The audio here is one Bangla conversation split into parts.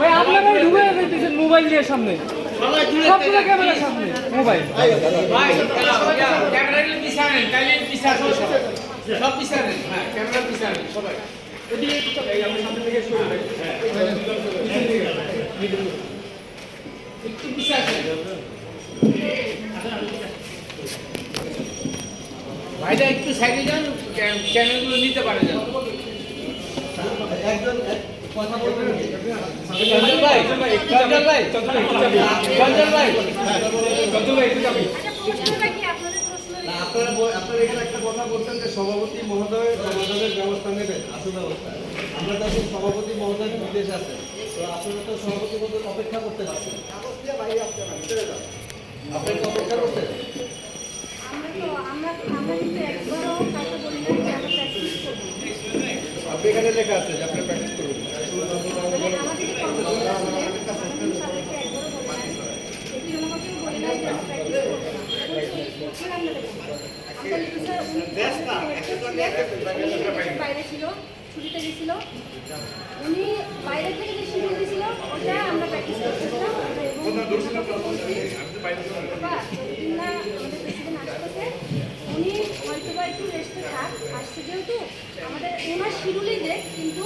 ভাই আপনারা ঢুকে গেছেন মোবাইল দিয়ে সামনে সবগুলো ক্যামেরার সামনে মোবাইল ভাই ক্যামেরা নিয়ে পিছানেন তাইলে পিছানো সব পিছানেন হ্যাঁ ক্যামেরা পিছানেন সবাই এদিকে একটু চলে আমরা সামনে থেকে শুরু করি হ্যাঁ একটু পিছানেন ভাইরা একটু সাইডে যান চ্যানেলগুলো নিতে পারে যান একজন কথা বলবেন চঞ্চল ভাই চঞ্চল ভাই চঞ্চল ভাই একটু যাবেন আপনারা এখানে একটা কথা বলছেন যে সভাপতি মহোদয় সমাধানের ব্যবস্থা নেবেন আসল ব্যবস্থা। আমরা তো এখন সভাপতি মহোদয় বিদেশ আছে, তো আপনারা তো সভাপতি মহোদয় অপেক্ষা করতে পারছেন, আপনি কি অপেক্ষা করতেন? আপনি এখানে লেখা আছে যে আপনি প্র্যাকটিস করুন। বাইরে ছিল ছুটিতে গেছিল, উনি বাইরে থেকে যে শিডিউল দিয়েছিল ওটা আমরা প্র্যাকটিস করতেছিলাম। উনি হয়তো বা একটু রেস্টে থাক আসছে, যেহেতু আমাদের ওনার শিডিউলেই দেখ, কিন্তু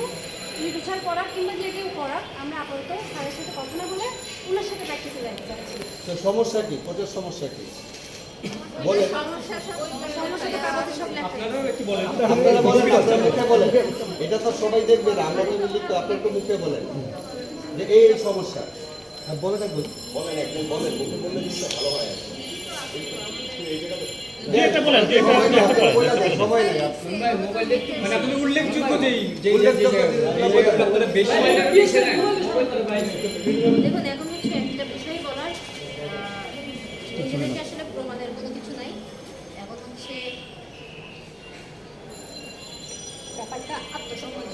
লিটার করাক কিংবা যে কেউ করাক আমরা আপাতত স্যারের সাথে কথা না বলে ওনার সাথে প্র্যাকটিসে যাইতে চাচ্ছি। তো সমস্যা কি, কোচের সমস্যা কি বলেন? আপনারা বলেন, মুখে বলেন, এটা তো সবাই দেখবে না, আমরা তো লিখতে, আপনি একটু মুখে বলেন যে এই সমস্যা বলে থাকবেন, বলেন একদম বলেন, মুখে বললে কিন্তু ভালো হয়। উল্লেখযোগ্য দেখুন এখন হচ্ছে একটা বিষয় বলার, আসলে প্রমাণের কোনো কিছু নাই। এখন হচ্ছে ব্যাপারটা আত্মসম্মান।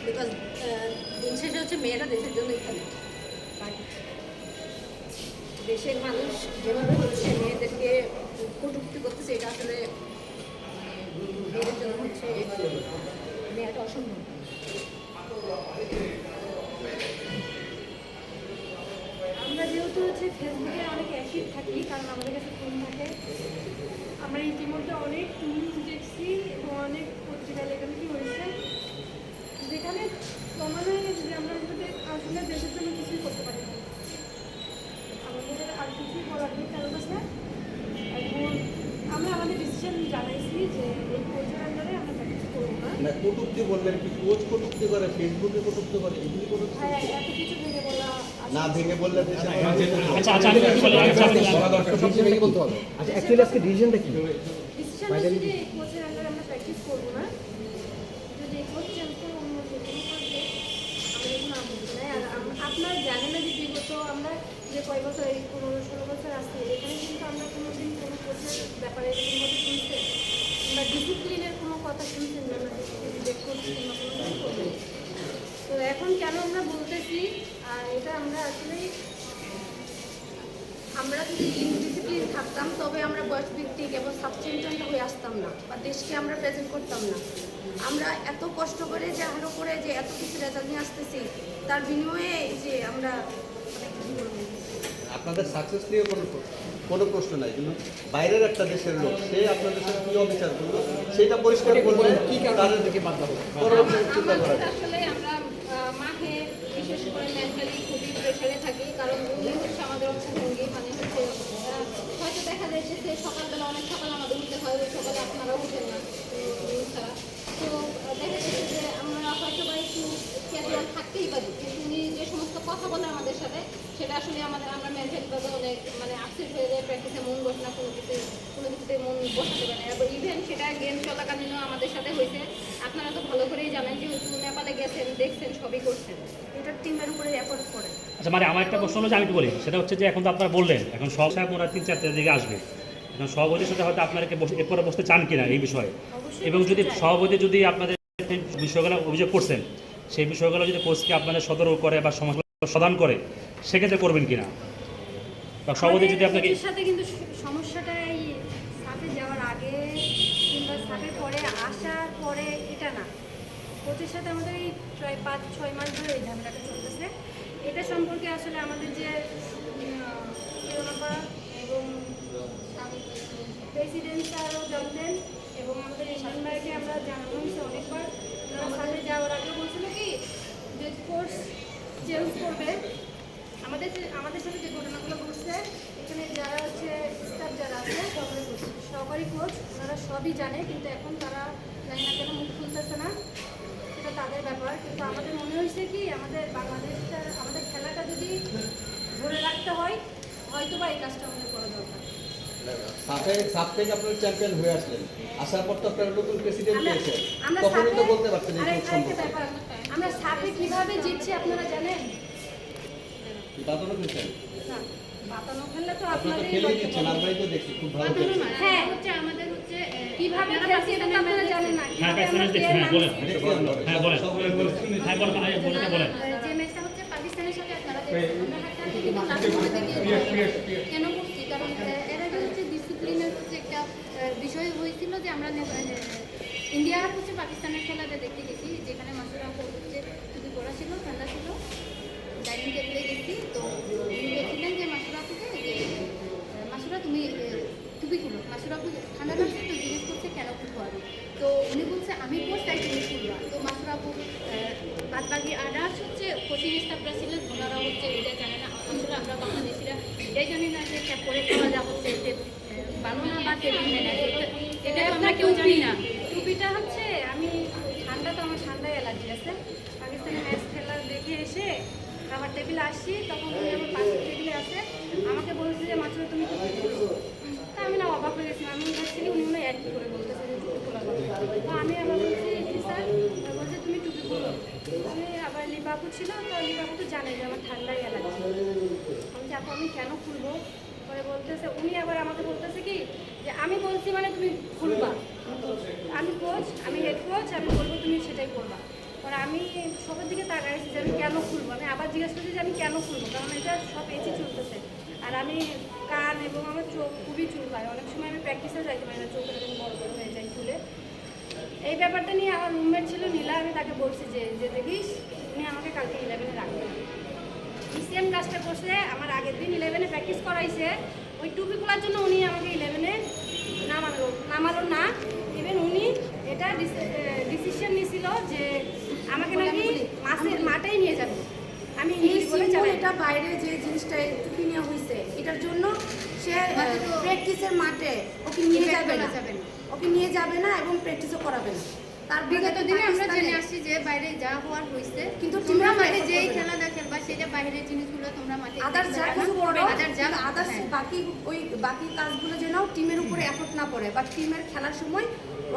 বিকজ দিন শেষে হচ্ছে মেয়েরা দেশের জন্য এখানে, দেশের মানুষ যেভাবে হচ্ছে মেয়েদেরকে কটূক্তি করতেছে, এটা আসলে মেয়েদের জন্য হচ্ছে মেয়েটা অসম্ভব। আমরা যেহেতু হচ্ছে ফেসবুকে অনেক অ্যাক্টিভ থাকি, কারণ আমাদের কাছে ফোন থাকে, আমরা ইতিমধ্যে অনেক নিউজ দেখছি এবং অনেক পত্রিকায় লেখালেখি হয়েছে, যেখানে প্রমাণ হয়ে গেছে যে আমরা আসলে দেশের জন্য কিছুই করতে পারি না। আমাদের আর কিছুই বলার নেই কারো কাছে। এখন আমরা আমাদের ডিসিশন জানাইছি যে এই কোচের আন্ডারে আমরা প্র্যাকটিস করবো না। কটূক্তি বললেন কি, কোচ কটূক্তি করে, ফেসবুকে কটূক্তি করে, এগুলি কটূক্তি হ্যাঁ, এত কিছু ভেঙে বলা না, ভেঙে বললে ডিসিশন হচ্ছে যে এই কোচের আন্ডারে আমরা প্র্যাকটিস করবো না। যদি এই কোচ চেঞ্জ করে অন্য যে কোনো কোচে আমাদের কোনো আপত্তি নাই। আর আপনারা জানেন না যে বিগত আমরা যে কয় বছর, এই 15-16 বছর আসছে, এখানে কিন্তু আমরা কোনো দিন কোনো কোচের ব্যাপারে এরকম কথা শুনছে বা ডিসিপ্লিনের কোনো কথা শুনছেন না, রিজেক্ট করছি কিংবা কোনো কিছু করবেন। তো এখন কেন আমরা বলতেছি, আর এটা আমরা আসলেই, আমরা যদি ইনডিসিপ্লিন থাকতাম তবে আমরা বয়স ভিত্তিক এবং সাবচেন্টনটা হয়ে আসতাম না বা দেশকে আমরা প্রেজেন্ট করতাম না। আমরা এত কষ্ট করে যে আরও করে যে এত কিছু রেজাল্ট নিয়ে আসতেছি, তার বিনিময়ে যে আমরা আপনাদের সাকসেস নিয়ে কোনো প্রশ্ন নাই, কিন্তু বাইরের একটা দেশের লোক সে আপনাদের সাথে কী অবিচার করলো সেটা পরিষ্কার করবেন, কী কারণের দিকে বাধ্য হবে আসলে আমরা মাঠে বিশেষ করে মেন্টালি খুবই প্রেশারে থাকি, কারণ উনি হচ্ছে আমাদের অঙ্গভঙ্গি, মানে হচ্ছে হয়তো দেখা যায় যে সকালবেলা অনেক সকাল আমাদের উঠতে হয়, ওই সকালে আপনারা উঠেন না ছাড়া, তো দেখা যাচ্ছে যে আমরা হয়তো বা একটু ক্যাজুয়াল থাকতেই পারি, কিন্তু উনি যে সমস্ত কথা বলে আমাদের সাথে সেটা আসলে আমরা মেন্টালিভাবে অনেক মানে আপসেট হয়ে যায়, প্র্যাকটিসে মন বসে না, কোনো কিছুতে মন বসাতে পারে না। এবং ইভেন সেটা গেম চলাকালীনও আমাদের সাথে হয়েছে। আপনারা তো ভালো করেই জানেন, যেহেতু নেপালে গেছেন, দেখছেন, সবই করছেন, এটা টিমের উপরে এফোর্ট করে। আচ্ছা মানে আমার একটা প্রশ্ন হলো যে আমি একটু বলি, সেটা হচ্ছে যে এখন তো আপনারা বললেন এখন সব সাহেব ওরা 3-4টার দিকে আসবে, এখন সভাপতির সাথে হয়তো আপনারা এরপরে বসতে চান কিনা এই বিষয়ে, এবং যদি সভাপতি যদি আপনাদের সেই বিষয়গুলো অভিযোগ করছেন সেই বিষয়গুলো যদি কোচকে আপনাদের সতর্ক করে বা সমস্যা সমাধান করে সেক্ষেত্রে করবেন কিনা, বা সভাপতি যদি আপনাকে আমাদের সাথে কিন্তু সমস্যাটা এই সাথে যাওয়ার আগে কিংবা সাথে পরে আসার পরে এটা না, কোচের সাথে আমাদের এই প্রায় 5-6 মাস ধরে এই ঝামেলাটা চলতেছে। এটা সম্পর্কে আসলে আমাদের যে এবং প্রেসিডেন্ট স্যারও জানতেন এবং আমাদের ইসলাম ভাইকে আমরা জানানো হয়েছে অনেকবার। ওনারা সাথে যাওয়ার আগে বলছিল কি যে কোর্স চেঞ্জ করবে। আমাদের সাথে যে ঘটনাগুলো ঘটছে এখানে যারা হচ্ছে স্টাফ যারা আছে সহকারী কোচ ওনারা সবই জানে, কিন্তু এখন তারা জানি না কেন মুখ খুলতেছে না, এটা তাদের ব্যাপার। কিন্তু আমাদের মনে হয়েছে কি আমাদের বাংলাদেশটা আমাদের খেলাটা যদি ধরে রাখতে হয় হয়তো বা এই কাজটা আমাদের করা দরকার। সাফ থেকে আপনারা চ্যাম্পিয়ন হয়ে আসলেন, আসার পর তো আপনারা নতুন প্রেসিডেন্ট পেয়েছেন, আমরা তখনই তো বলতে পারতেন এই কোচ আরেকটা সম্পর্কে। ব্যাপার, আমরা সাফে কিভাবে জিতছি আপনারা জানেন? বাতানো খেলছেন, না, বাতানো খেললে তো আপনারা তো আপনাদের খেলেই দিচ্ছেন, আমরাই তো দেখছি খুব ভালো খেলছেন। হ্যাঁ আমাদের হচ্ছে কিভাবে খেলছি এটা তো আপনারা জানেন না। হ্যাঁ কিভাবে আমরা দেখছি, হ্যাঁ বলেন, দেখি আমরা। হ্যাঁ বলেন, হ্যাঁ বলেন, বলেন। যে ম্যাচটা হচ্ছে পাকিস্তানের সাথে আপনারা দেখছেন, আমরা হাতটাকে কিন্তু লাস্ট মুহূর্তে দিয়ে কেন করছি, কারণ এর আগে হচ্ছে ডিসিপ্লিনের হচ্ছে একটা বিষয় হয়েছিল যে আমরা ইন্ডিয়া আর হচ্ছে পাকিস্তানের খেলাটা দেখতে গেছি, যেখানে মাসুরা হচ্ছে যদি করা ছিল ঠান্ডা ছিল ডাইনিং টেবিলে গেছি, তো উনি বলছিলেন যে মাসুরা থেকে যে মাসুরা তুমি টুপি খুলো, মাসুরা ঠান্ডা লাগছে তো জিজ্ঞেস করছে কেন খুলবো আমি, তো উনি বলছে আমি কোচ তাই তুমি খুলবা, তো মাসুরা বাদ বাকি আদার্স হচ্ছে কোচিং স্টাফরা ছিলেন ওনারা হচ্ছে এটা জানে না, আসলে আমরা বাংলাদেশিরা এটাই জানি না যে পরে খেলা যা হচ্ছে বাংলা বা টেবিল ম্যানার এটা তো আমরা কেউ জানি না। টুপিটা হচ্ছে আমি ঠান্ডা তো আমার ঠান্ডায় অ্যালার্জি আছে, পাকিস্তানের ম্যাচ খেলা দেখে এসে খাবার টেবিলে আসছি তখন উনি আমার পাশের টেবিলে আছে, আমাকে বলছে যে মাত্র তুমি টুপি খুলো, তা আমি না অবাক হয়ে গেছিলাম, আমি ভাবছি উনি মনে হয় কি করে বলতেছে যে টুপি খোলা তো আমি আবার বলছি জি স্যার, বলছে তুমি টুপি খুলো, আমি আবার লিবাপু ছিল তো লিবাপু তো জানে যে আমার ঠান্ডায় অ্যালার্জি, আমি আপু আমি কেন খুলবো, পরে বলতেছে উনি আবার আমাকে বলতেছে কি যে আমি বলছি মানে তুমি খুলবা, আমি কোচ আমি হেড কোচ আমি বলবো তুমি সেটাই করবা, পরে আমি সবার দিকে তাকাইছি যে আমি কেন খুলবো, আমি আবার জিজ্ঞেস করছি যে আমি কেন খুলবো, কারণ এটা সব এসি চলতেছে আর আমি কান এবং আমার চোখ খুবই চুলকায়, অনেক সময় আমি প্র্যাকটিসে যাইতে পারি না, চোখের এরকম বড় বড় হয়ে যায় চুলে। এই ব্যাপারটা নিয়ে আমার রুমমেট ছিল নীলা, আমি তাকে বলছি যে দেখিস উনি আমাকে কালকে 11-এ রাখবে না, সেম কাজটা করছে, আমার আগের দিন 11-এ প্র্যাকটিস করাইছে, ওই টুপি খোলার জন্য উনি আমাকে 11-এ নামালো না, ইভেন উনি এটা ডিসিশন নিয়েছিল যে আমাকে নাকি মাঠেই নিয়ে যাবে, আমি এটা বাইরে যে জিনিসটা টুপি নেওয়া হয়েছে এটার জন্য সে প্র্যাকটিসের মাঠে ওকে নিয়ে যাবে না এবং প্র্যাকটিসও করাবে না। তার বিগত দিনে আমরা জেনে আসছি যে বাইরে যা হওয়ার হয়েছে, কিন্তু তোমরা মাঠে যেই খেলা দেখেন সেটা বাইরের জিনিসগুলো তোমরা মাঠে আদার্স যা কিছু করো আদার্স হ্যাঁ। বাকি কাজগুলো যেন টিমের উপরে এফোর্ট না পড়ে বা টিমের খেলার সময়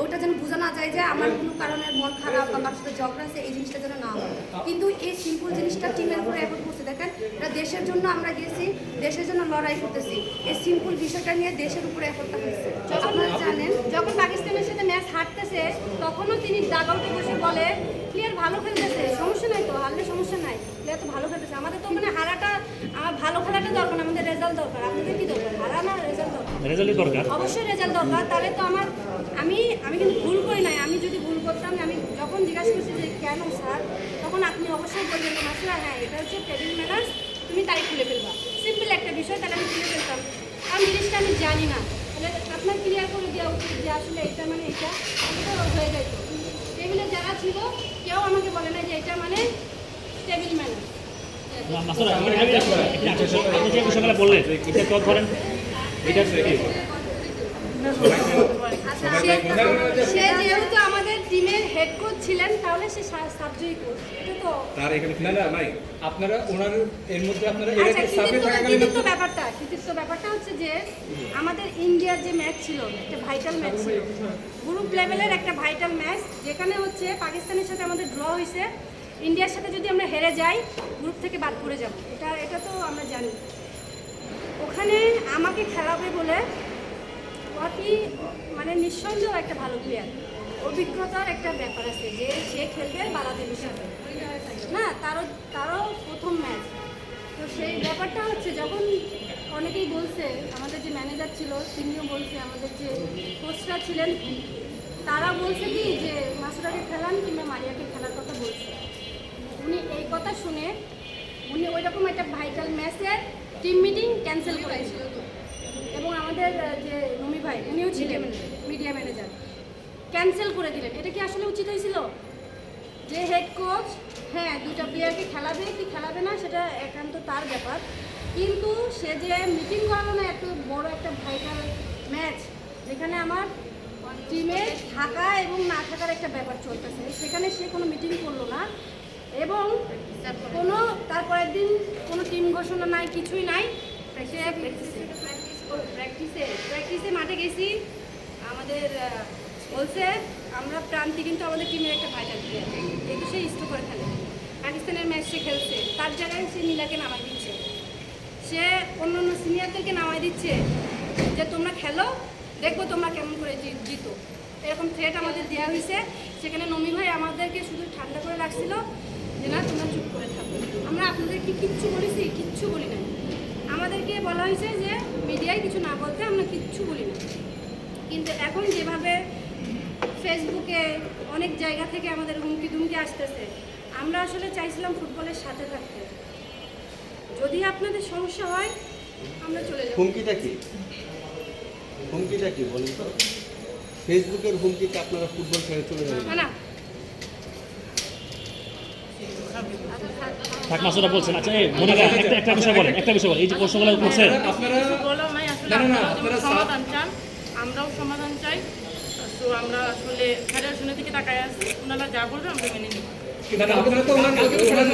ওইটা যেন বোঝা না যায় যে আমার কোনো কারণে মন খারাপ বা কারোর সাথে ঝগড়া আছে, এই জিনিসটা যেন না হয়। কিন্তু এই সিম্পল জিনিসটা টিমের উপরে এফোর্ট করছে, দেখেন এটা দেশের জন্য আমরা গেছি, দেশের জন্য লড়াই করতেছি, এই সিম্পল বিষয়টা নিয়ে দেশের উপরে এফোর্টটা হয়েছে। আপনারা জানেন যখন পাকিস্তানের সাথে ম্যাচ হারতেছে তখনও তিনি ডাগআউটে বসে বলে প্লেয়ার ভালো খেলতেছে, সমস্যা নাই তো, হারলে সমস্যা নাই, প্লেয়ার তো ভালো খেলতেছে, আমাদের তো ওখানে হারাটা আমার ভালো খেলাটা দরকার, আমাদের রেজাল্ট দরকার, আপনাদের কি দরকার, হারা না রেজাল্ট দরকার, রেজাল্টই দরকার, অবশ্যই রেজাল্ট দরকার। তাহলে তো আমি কিন্তু ভুল করি নাই, আমি যদি ভুল করতাম আমি যখন জিজ্ঞাসা করছি যে কেন স্যার, তখন আপনি অবশ্যই বলবেন যে মাসুরা হ্যাঁ এটা হচ্ছে টেবিল ম্যানার্স, তুমি তাই খুলে ফেলবা, সিম্পল একটা বিষয়, তাহলে আমি খুলে ফেলতাম, কারণ জিনিসটা আমি জানি না, তাহলে আপনার ক্লিয়ার করে দেওয়া উচিত যে আসলে এটা মানে এটা হয়ে যাইতো। টেবিলে যারা ছিল কেউ আমাকে বলে না যে এটা মানে টেবিল ম্যানার্স। মাসুরা আপনি যে বিষয়গুলো বললেন এটা তো ধরেন এটা সে যেহেতু আমাদের টিমের হেড কোচ ছিলেন তাহলে সে সাবজেক্ট কোচ, এটা তো তার এখানে না ভাই আপনারা ওনার এর মধ্যে আপনারা আচ্ছা, কৃতিত্ব ব্যাপারটা হচ্ছে যে আমাদের ইন্ডিয়ার যে ম্যাচ ছিল একটা ভাইটাল ম্যাচ ছিল, গ্রুপ লেভেলের একটা ভাইটাল ম্যাচ, যেখানে হচ্ছে পাকিস্তানের সাথে আমাদের ড্র হয়েছে, ইন্ডিয়ার সাথে যদি আমরা হেরে যাই গ্রুপ থেকে বাদ পড়ে যাব, এটা তো আমরা জানি। ওখানে আমাকে খেলাবে বলে অতি মানে নিঃসন্দেহ একটা ভালো প্লেয়ার, অভিজ্ঞতার একটা ব্যাপার আছে যে সে খেলবে বাংলাদেশের সাথে না, তারও প্রথম ম্যাচ। তো সেই ব্যাপারটা হচ্ছে যখন অনেকেই বলছে, আমাদের যে ম্যানেজার ছিল তিনিও বলছে, আমাদের যে কোচরা ছিলেন তারা বলছে কি যে মাসুরাকে খেলান কিংবা মারিয়াকে খেলার কথা বলছে। উনি এই কথা শুনে উনি ওই রকম একটা ভাইটাল ম্যাচের টিম মিটিং ক্যান্সেল করেছিল। এবং আমাদের যে নমি ভাই উনিও ছিলেন মিডিয়া ম্যানেজার, ক্যান্সেল করে দিলেন। এটা কি আসলে উচিত হয়েছিল? যে হেড কোচ হ্যাঁ দুটা প্লেয়ারকে খেলাবে কি খেলাবে না সেটা একান্ত তার ব্যাপার, কিন্তু সে যে মিটিং করালো না এত বড় একটা ভাইটাল ম্যাচ যেখানে আমার টিমে থাকা এবং না থাকার একটা ব্যাপার চলতেছে, সেখানে সে কোনো মিটিং করলো না এবং কোনো তারপরের দিন কোনো টিম ঘোষণা নাই, কিছুই নাই। সে প্র্যাকটিসে মাঠে গেছি, আমাদের বলছে আমরা প্রান্তি কিন্তু আমাদের টিমের একটা ভাইটাল প্লেয়ার, কিন্তু সে স্টো করে খেলে, পাকিস্তানের ম্যাচ সে খেলছে, তার জায়গায় সে নীলাকে নামাই দিচ্ছে, সে অন্য অন্য সিনিয়রদেরকে নামাই দিচ্ছে যে তোমরা খেলো, দেখবো তোমরা কেমন করে জিতো। এরকম থ্রেট আমাদের দেওয়া হয়েছে। সেখানে নমি ভাই আমাদেরকে শুধু ঠান্ডা করে রাখছিল যে না তোমরা চুপ করে থাকো। আমরা আপনাদেরকে কিচ্ছু বলেছি? কিচ্ছু বলি না। আমাদেরকে বলা হয়েছে যে মিডিয়ায় কিছু না বলতে, আমরা কিচ্ছু বলি না। কিন্তু এখন যেভাবে ফেসবুকে অনেক জায়গা থেকে আমাদের হুমকি ধুমকি আসতেছে, আমরা আসলে চাইছিলাম ফুটবলের সাথে থাকতে। যদি আপনাদের সমস্যা হয় আমরা চলে যাব। হুমকিটা কি? হুমকিটা কি বলুন তো? ফেসবুকের হুমকিতে আপনারা ফুটবল ছেড়ে চলে যাবেন? না না থাক মাসুরা বলছেন। আচ্ছা এই মনিকা একটা বিষয় বলেন, একটা বিষয় বলেন, এই যে প্রশ্নগুলো করছেন আপনারা বলো নাই আসলে না, না, না, আপনারা আপনারা যেমন সমাধান চান আমরাও সমাধান চাই। তো আমরা আসলে ফেডারেশনের দিকে তাকায় আছি, ওনারা যা বলবে আমরা মেনে নিব। আপনারা তো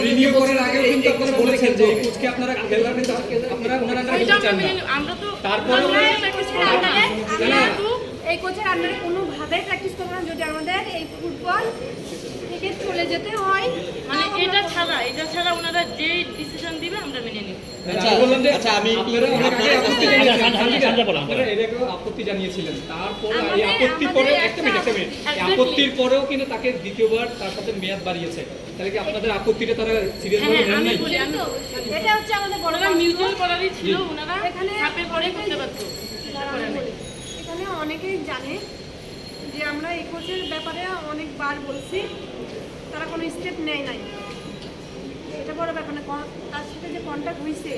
রিনিউ করার আগেও কিন্তু আপনারা বলেছেন যে এই কোচকে আপনারা খেলার কিন্তু আপনারা ওনারা না ওইটা আমরা চান না। মেনে নিব। আমরা তো তারপরে এই কোচের আন্ডারে কোনোভাবে প্র্যাকটিস করবো না যদি আমাদের এই ফুটবল থেকে চলে যেতে হয়। মানে এটা ছাড়া ওনারা যে ডিসিশন দিবে আমরা মেনে নিব। বললাম যে আচ্ছা, আমি আপনারা অনেক আগে আপত্তি বলেন। আপনারা এর আগেও আপত্তি জানিয়েছিলেন, তারপর এই আমাদের- আপত্তির পরে আমাদের একটা মিনিট এই exactly. আপত্তির পরেও কিন্তু তাকে দ্বিতীয়বার তার সাথে মেয়াদ বাড়িয়েছে। তাহলে কি আপনাদের আপত্তিটা তারা সিরিয়াস ভাবে হ্যাঁ নেন আমি নাই? বলি, আমি এটা হচ্ছে আমাদের বড় ওনারা মিউচুয়াল করারই ছিল, ওনারা এখানে চাপের পরে করতে পারতো। এখানে অনেকেই জানে যে আমরা এই কোচের ব্যাপারে অনেকবার বলছি, তারা কোনো স্টেপ নেয় নাই। এটা বড় ব্যাপার না। তার সাথে যে কন্ট্যাক্ট হয়েছে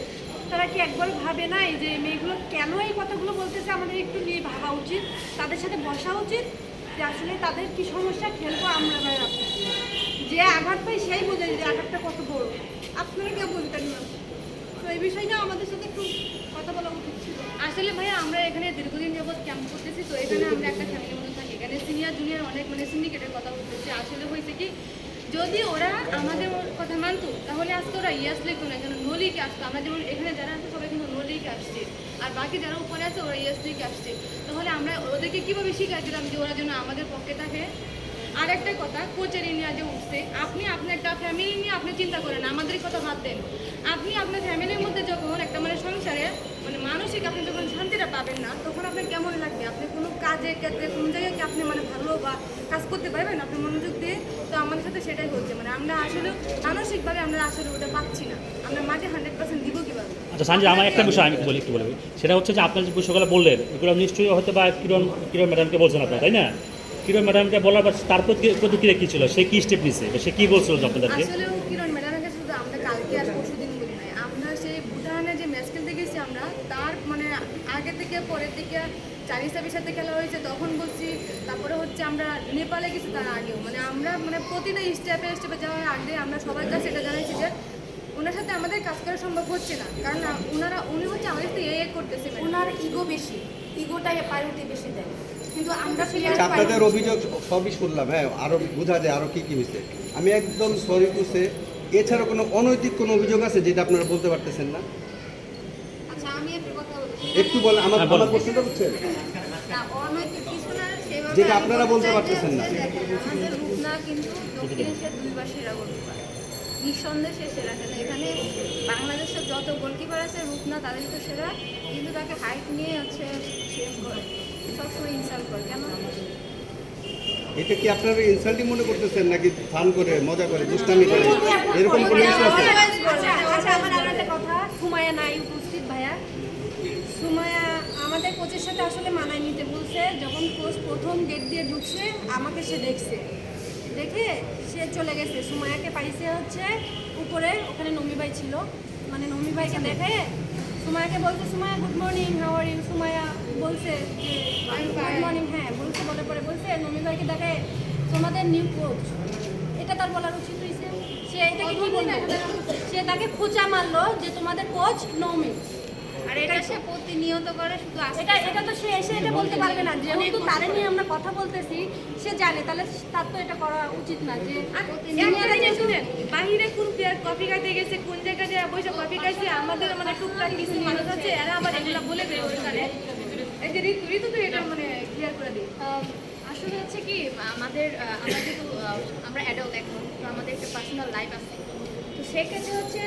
তারা কি একবার ভাবে নাই যে মেয়েগুলো কেন এই কথাগুলো বলতেছে, আমাদের একটু নিয়ে ভাবা উচিত, তাদের সাথে বসা উচিত যে আসলে তাদের কি সমস্যা, খেলবো আমরা ভাই আপনার যে আঘাত পাই সেই বোঝে যে আঘাতটা কত বড়, আপনারা কেউ বলতেন না। তো এই বিষয়টা আমাদের সাথে একটু কথা বলা উচিত ছিল। আসলে ভাইয়া আমরা এখানে দীর্ঘদিন যাবৎ ক্যাম্প করতেছি, তো এখানে আমরা একটা ফ্যামিলির মতো থাকি। এখানে সিনিয়র জুনিয়র অনেক মানে সিন্ডিকেটের কথা বলতেছি। আসলে হয়েছে কি, যদি ওরা আমাদের কথা মানতো তাহলে আজকে ওরা ইয়াস লিখতো না, কেন নো লিখে আসতো। আমরা যেমন এখানে যারা আছে সবাই কিন্তু নো লিখে আসছে, আর বাকি যারা উপরে আছে ওরা ইয়াস লিখে আসছে। তাহলে আমরা ওদেরকে কীভাবে শিখাচ্ছিলাম যে ওরা যেন আমাদের পক্ষে থাকে। আর একটা কথা, কোচের নিয়ে যে উঠছে, আপনি আপনার একটা ফ্যামিলি নিয়ে আপনি চিন্তা করেন, আমাদের কথা বাদ দেন। আপনি আপনার ফ্যামিলির মধ্যে যখন একটা মানে সংসারে মানে মানসিক আপনি যখন শান্তিটা পাবেন না, তখন আপনার কেমন লাগবে? আপনি কোনো কাজের ক্ষেত্রে কোনো জায়গায় কি আপনি মানে ভালো বা কাজ করতে পারবেন আপনি মনোযোগ দিয়ে? তো আমাদের সাথে সেটাই হচ্ছে, মানে আমরা আসলে মানসিকভাবে আমরা আসলে ওটা পাচ্ছি না। আমরা মাঠে 100% দিব কীভাবে? আচ্ছা সঞ্জয়, আমার একটা বিষয় আমি একটু বলি, সেটা হচ্ছে যে আপনার যে বিষয়গুলো বললেন এগুলো নিশ্চয়ই হয়তো বা কিরণ ম্যাডামকে বলছেন আপনারা, তাই না? কিরণ ম্যাডামকে বলার পর তার প্রতিক্রিয়া কী ছিল, সে কী স্টেপ নিছে, সে কী বলছিল আপনাদেরকে? আসলেও কিরণ ম্যাডামের কাছে শুধু আমরা কালকে আর পরশু দিন বলি নাই, আমরা সেই ভুটানে যে ম্যাচ খেলতে গেছি আমরা তার মানে আগে থেকে পরের দিকে 4 হিসাবের সাথে খেলা হয়েছে তখন বলছি, তারপরে হচ্ছে আমরা নেপালে গেছি তার আগেও, মানে আমরা মানে প্রতিটা স্টেপে যাওয়ার আগে আমরা সবার কাছে এটা জানাইছি যে ওনার সাথে আমাদের কাজ করা সম্ভব হচ্ছে না, কারণ উনি হচ্ছে আমাদের সাথে করতেছে, ওনার ইগো বেশি, ইগোটাই প্রায়োরিটি বেশি দেয়। কিন্তু আমরা আচ্ছা, আপনাদের অভিযোগ সবই শুনলাম, হ্যাঁ, আরো বোঝা যায় আরো কি কি হয়েছে। আমি একদম সরি টু সে, এছাড়া কোনো অনৈতিক কোনো অভিযোগ আছে যেটা আপনারা বলতে পারতেছেন না? আচ্ছা আমি একটু কথা বলি, একটু বলেন, আমার প্রশ্নটা বুঝছেন, না অনৈতিক কিছু না, সেভাবে যেটা আমি আপনারা বলতে চাই যে পারতেছেন না। দেখেন, আমাদের রূপ না কিন্তু দক্ষিণ এশিয়ার 2 বাসীরা বলতে পারে। নিঃসন্দেহে সে সেরা খেলে। এখানে বাংলাদেশের যত গোলকিপার আছে রূপনা তাদের তো সেরা, কিন্তু তাকে হাইট নিয়ে হচ্ছে সেম করে, সবসময় ইনসাল্ট করে। কেন? এটা কি আপনারা ইনসাল্টিং মনে করতেছেন নাকি ফান করে মজা করে দুষ্টামি করে এরকম কোনো কিছু আছে? আচ্ছা আমার আর একটা কথা, সুমাইয়া নাই উপস্থিত ভাইয়া। সুমাইয়া আমাদের কোচের সাথে আসলে মানায় নিতে বলছে। যখন কোচ প্রথম গেট দিয়ে ঢুকছে আমাকে সে দেখছে, দেখে সে চলে গেছে। সুমাইয়াকে পাইছে হচ্ছে উপরে, ওখানে নমি ভাই ছিল, মানে নমি ভাইকে দেখে সুমাইয়াকে বলছে, Sumaiya good morning, how are you? Sumaiya বলছে যে গুড মর্নিং, হ্যাঁ বলছে। বলে পরে বলছে নমি ভাইকে দেখে তোমাদের নিউ কোচ। এটা তার বলার উচিত হয়েছে। সে এটাকে কি বলবে? সে তাকে খোঁচা মারলো যে তোমাদের কোচ নমি। আর এটা সে প্রতিনিয়ত করে, শুধু এটা তো সে এসে এটা বলতে পারবে না। যেহেতু তারে নিয়ে আমরা কথা বলতেছি, সে জানে, তাহলে তার তো এটা করা উচিত না। যে বাহিরে কোন প্লেয়ার কপি খাইতে গেছে, কোন জায়গায় যায় বসে কপি খাইছে, আমাদের মানে টুকটাক কিছু মানুষ আছে, এরা আবার এগুলো বলে বের করে। এই যে ঋতু তো এটা মানে ক্লিয়ার করে দিই। আসলে হচ্ছে কি আমাদের আমরা যেহেতু আমরা অ্যাডাল্ট এখন, তো আমাদের একটা পার্সোনাল লাইফ আছে। তো সেক্ষেত্রে হচ্ছে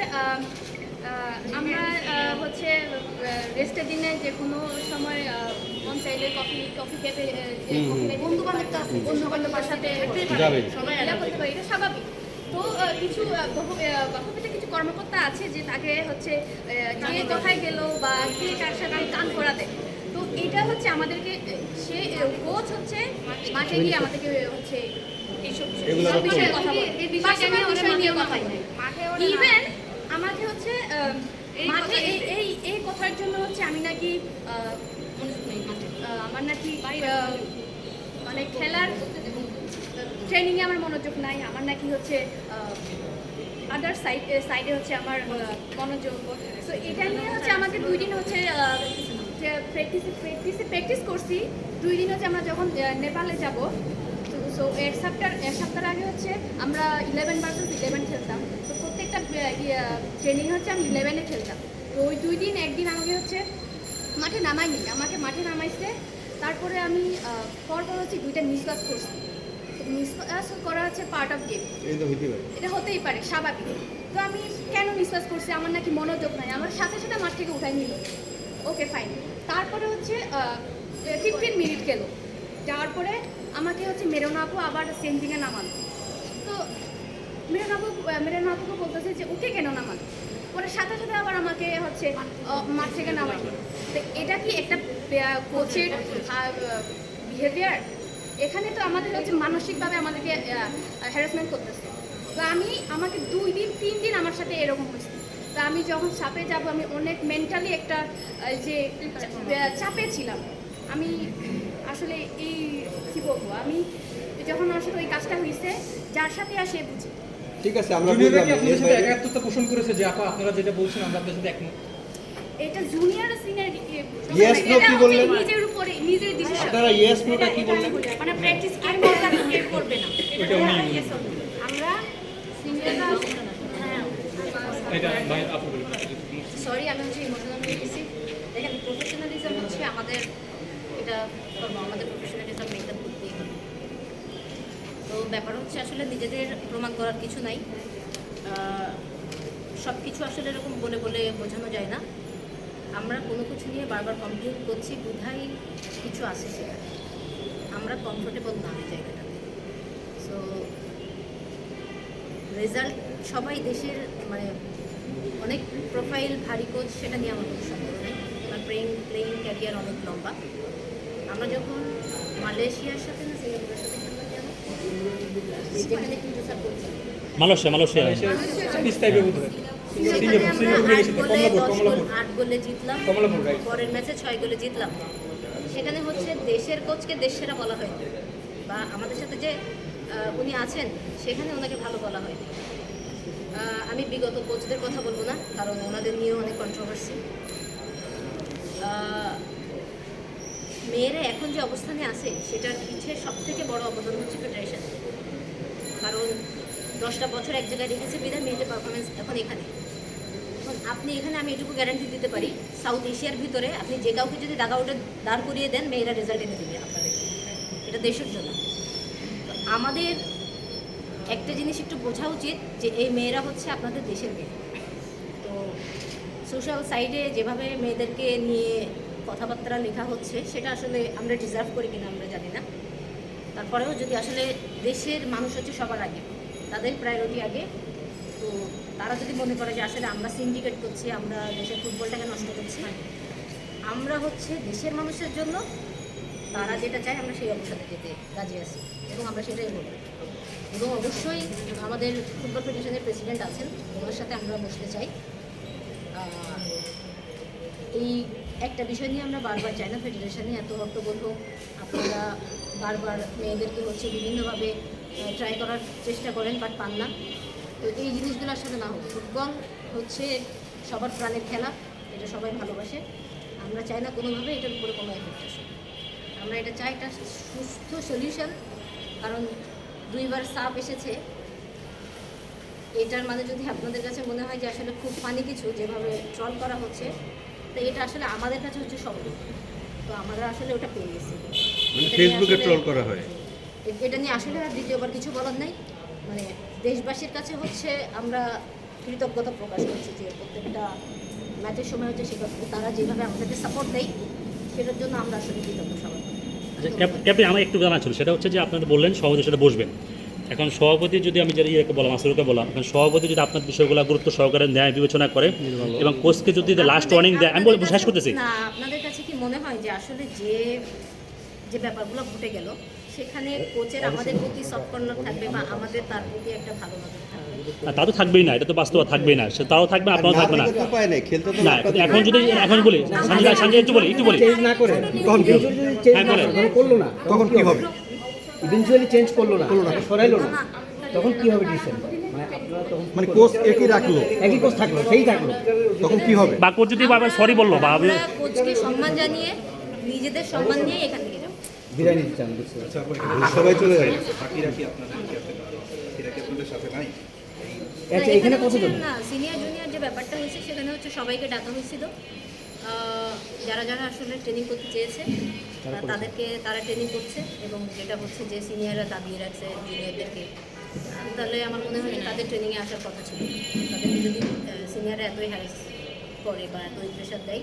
আমরা হচ্ছে রেস্টের দিনে যে কোনো সময় মন চাইলে কফি খেতে বন্ধু বান্ধবের সাথে সবাই আলাদা করতে পারি, এটা স্বাভাবিক। তো কিছু বাফুফেতে কিছু কর্মকর্তা আছে যে তাকে হচ্ছে কে কোথায় গেল বা কে কার সাথে কান করাতে। তো এটা হচ্ছে আমাদেরকে সে কোচ হচ্ছে মাঠে গিয়ে আমাদেরকে হচ্ছে এইসব বিষয়ে কথা বলে, এই বিষয় নিয়ে কথা বলে। ইভেন আমাকে হচ্ছে মাঠে এই কথার জন্য হচ্ছে আমি নাকি আমার নাকি মানে খেলার ট্রেনিংয়ে আমার মনোযোগ নাই, আমার নাকি হচ্ছে আদার সাইডে হচ্ছে আমার মনোযোগ। তো এটা নিয়ে হচ্ছে আমাকে 2 দিন হচ্ছে প্র্যাকটিস করছি। 2 দিন হচ্ছে আমরা যখন নেপালে যাব, সো এক সপ্তাহ আগে হচ্ছে আমরা 11 ভার্সেস 11 খেলতাম। তো প্রত্যেকটা ট্রেনিং হচ্ছে আমি 11-এ খেলতাম। তো ওই 2 দিন একদিন আমাকে হচ্ছে মাঠে নামায়নি, আমাকে মাঠে নামাইছে। তারপরে আমি পরপর হচ্ছে 2টা মিসপাস করছি। মিসপাস করা হচ্ছে পার্ট অফ গেম, এটা হতেই পারে, স্বাভাবিক। তো আমি কেন মিসপাস করছি? আমার নাকি মনোযোগ নাই, আমার সাথে সাথে মাঠ থেকে উঠাই নিল। Okay fine. তারপরে হচ্ছে 15 মিনিট গেল, যাওয়ার পরে আমাকে হচ্ছে মেরোনা আপু আবার সেন্টিংয়ে নামানো। তো মেরোনা আপুকে বলতেছে যে ওকে কেন নামানো? পরে সাথে সাথে আবার আমাকে হচ্ছে মাঠ থেকে নামাই। তো এটা কি একটা কোচের বিহেভিয়ার? এখানে তো আমাদের হচ্ছে মানসিকভাবে আমাদেরকে হ্যারাসমেন্ট করতেছে। তো আমাকে 2 দিন 3 দিন আমার সাথে এরকম হয়েছে। তো আমি যখন চাপে যাব, আমি অনেক মেন্টালি একটা যে চাপে ছিলাম। আমি আসলে এই কী বলবো, আমি যখন আসলে ওই কাজটা হয়েছে, যার সাথে আসে বুঝি। ঠিক আছে, আমরা জুনিয়ররা কি আপনাদের সাথে একাত্মতা পোষণ করেছে যে আপা আপনারা যেটা বলছেন আমরা আপনাদের সাথে একমত? এটা জুনিয়র সিনিয়র Yes, no কি বললেন? নিজের উপরে নিজের ডিসিশন। আপনারা ইয়েস নোটা কি বললেন? মানে প্র্যাকটিস কে করবে না, এটা উনি আমরা সিনিয়ররা। হ্যাঁ এটা ভাই আপু বলি। সরি, আমি হচ্ছে ইমোশনাল হয়ে গেছি। দেখেন, প্রফেশনালিজম হচ্ছে আমাদের, এটা আমাদের প্রফেশনালিজম মেনটেন করতেই হবে। তো ব্যাপার হচ্ছে আসলে নিজেদের প্রমাণ করার কিছু নাই। সব কিছু আসলে এরকম বলে বলে বোঝানো যায় না। আমরা কোনো কিছু নিয়ে বারবার কমপ্লেন করছি, বোধহয় কিছু আছে সেটা আমরা কমফোর্টেবল না এই জায়গাটাতে। সো রেজাল্ট সবাই দেশের মানে অনেক প্রোফাইল ভারী কোচ, সেটা নিয়ে আমার কোনো সন্দেহ নেই। আমার প্লেইং ক্যারিয়ার অনেক লম্বা। আমরা যখন মালয়েশিয়ার সাথে না সিঙ্গাপুরের সাথে খেললাম, যেখানে কিন্তু স্যার করছি মালয়েশিয়া 20 টাইপের বোধ হয়। আমরা 8 গোলে জিতলাম, কমলাপুর, right? পরের ম্যাচে 6 গোলে জিতলাম। সেখানে হচ্ছে দেশের কোচকে দেশ সেরা বলা হয়, বা আমাদের সাথে যে উনি আছেন সেখানে ওনাকে ভালো বলা হয়। আমি বিগত কোচদের কথা বলবো না, কারণ ওনাদের নিয়েও অনেক কন্ট্রোভার্সি। মেয়েরা এখন যে অবস্থানে আছে সেটার পিছিয়ে সবথেকে বড় অবদান হচ্ছে ফেডারেশন। কারণ 10টা বছর এক জায়গায় রেখেছে বিধায় মেয়েদের পারফরমেন্স এখন এখানে। এখন আপনি এখানে আমি এটুকু গ্যারান্টি দিতে পারি, সাউথ এশিয়ার ভিতরে আপনি যে কাউকে যদি দাগাউটে দাঁড় করিয়ে দেন, মেয়েরা রেজাল্ট এনে দেবে আপনাদের। এটা দেশের জন্য। তো আমাদের একটা জিনিস একটু বোঝা উচিত যে এই মেয়েরা হচ্ছে আপনাদের দেশের মেয়ে। তো সোশ্যাল সাইডে যেভাবে মেয়েদেরকে নিয়ে কথাবার্তা লেখা হচ্ছে সেটা আসলে আমরা ডিজার্ভ করি কিনা আমরা জানি না। তারপরেও যদি আসলে দেশের মানুষ হচ্ছে সবার আগে, তাদের প্রায়োরিটি আগে, তো তারা যদি মনে করে যে আসলে আমরা সিন্ডিকেট করছি, আমরা দেশের ফুটবলটাকে নষ্ট করছি, আমরা হচ্ছে দেশের মানুষের জন্য তারা যেটা চায় আমরা সেই অবস্থাতে যেতে রাজি আছি এবং আমরা সেটাই বলি। এবং অবশ্যই আমাদের ফুটবল ফেডারেশনের প্রেসিডেন্ট আছেন, ওনার সাথে আমরা বসতে চাই। এই একটা বিষয় নিয়ে আমরা বারবার চাই না ফেডারেশনে এত হট্টগোল হোক, আপনারা বারবার মেয়েদেরকে হচ্ছে বিভিন্নভাবে ট্রাই করার চেষ্টা করেন বাট পান না। তো এই জিনিসগুলো আসলে না হোক। ফুটবল হচ্ছে সবার প্রাণের খেলা, এটা সবাই ভালোবাসে। আমরা চাই না কোনোভাবে এটার উপরে কোনো এফেক্ট আসে। আমরা এটা চাই একটা সুস্থ সলিউশন, কারণ 2বার সাপ এসেছে। এটার মানে যদি আপনাদের কাছে মনে হয় যে আসলে খুব ফানি কিছু যেভাবে ট্রল করা হচ্ছে, তো এটা আসলে আমাদের কাছে হচ্ছে সব। তো আমরা আসলে ওটা পেয়ে গেছি। ফেসবুকে ট্রল করা হয়, এটা নিয়ে আসলে আর দ্বিতীয়বার কিছু বলার নাই। মানে দেশবাসীর কাছে হচ্ছে আমরা কৃতজ্ঞতা প্রকাশ করছি যে প্রত্যেকটা ম্যাচের সময় হচ্ছে সেটা তারা যেভাবে আমাদেরকে সাপোর্ট দেয় সেটার জন্য আমরা আসলে কৃতজ্ঞ সবাই। আচ্ছা ক্যাপ্টেন, আমার একটু জানা ছিল, সেটা হচ্ছে যে আপনারা বললেন সভাপতির সাথে বসবেন। এখন সভাপতি যদি আমি যেটা ইয়েকে বললাম, আসলকে বললাম, এখন সভাপতি যদি আপনার বিষয়গুলো গুরুত্ব সহকারে ন্যায় বিবেচনা করে এবং কোচকে যদি লাস্ট ওয়ার্নিং দেয়, আমি শেষ করতেছি না, আপনাদের কাছে কি মনে হয় যে আসলে যে ব্যাপারগুলো ঘটে গেল সেখানে কোচের আমাদের প্রতি সফট কর্নার থাকবে বা আমাদের তার প্রতি একটা ভালো নজর থাকবে? তা তো থাকবেই না, এটা তো বাস্তব থাকবেই না, সে তাও থাকবে, আপনারাও থাকবে না। উপায় নেই, খেলতে তো না এখন যদি এখন বলি সঞ্জয় একটু বলি চেঞ্জ না করে তখন কি হবে? হ্যাঁ, বলেন। করলো না তখন কি হবে? ইভেনচুয়ালি চেঞ্জ করলো না, সরাইলো না, তখন কি হবে ডিসিশন? মানে আপনারা তখন মানে কোচ একই রাখলো, একই কোচ থাকলো, সেই থাকলো, তখন কি হবে? বা কোচ যদি বারবার সরি বললো বা আমরা কোচকে সম্মান জানিয়ে নিজেদের সম্মান নিয়ে এখান থেকে যাবো। বিদায় নিতে চান? বুঝতে পারছি। সবাই চলে যাবে। আচ্ছা, এখানে কতজন? না, সিনিয়র জুনিয়র যে ব্যাপারটা হয়েছে সেখানে হচ্ছে সবাইকে ডাকা হয়েছিল। যারা যারা আসলে ট্রেনিং করতে চেয়েছে তারা ট্রেনিং করছে এবং যেটা হচ্ছে যে সিনিয়ররা দাবি রাখছে জুনিয়রদেরকে, তাহলে আমার মনে হয় তাদের ট্রেনিংয়ে আসার কথা ছিল। তাদেরকে যদি সিনিয়ররা এতই হ্যারাস করে বা এতই প্রেশার দেয়,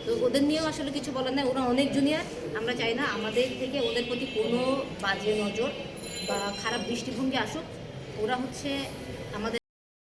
তো ওদের নিয়েও আসলে কিছু বলার নাই। ওরা অনেক জুনিয়র, আমরা চাই না আমাদের থেকে ওদের প্রতি কোনো বাজে নজর বা খারাপ দৃষ্টিভঙ্গি আসুক। ওরা হচ্ছে আমাদের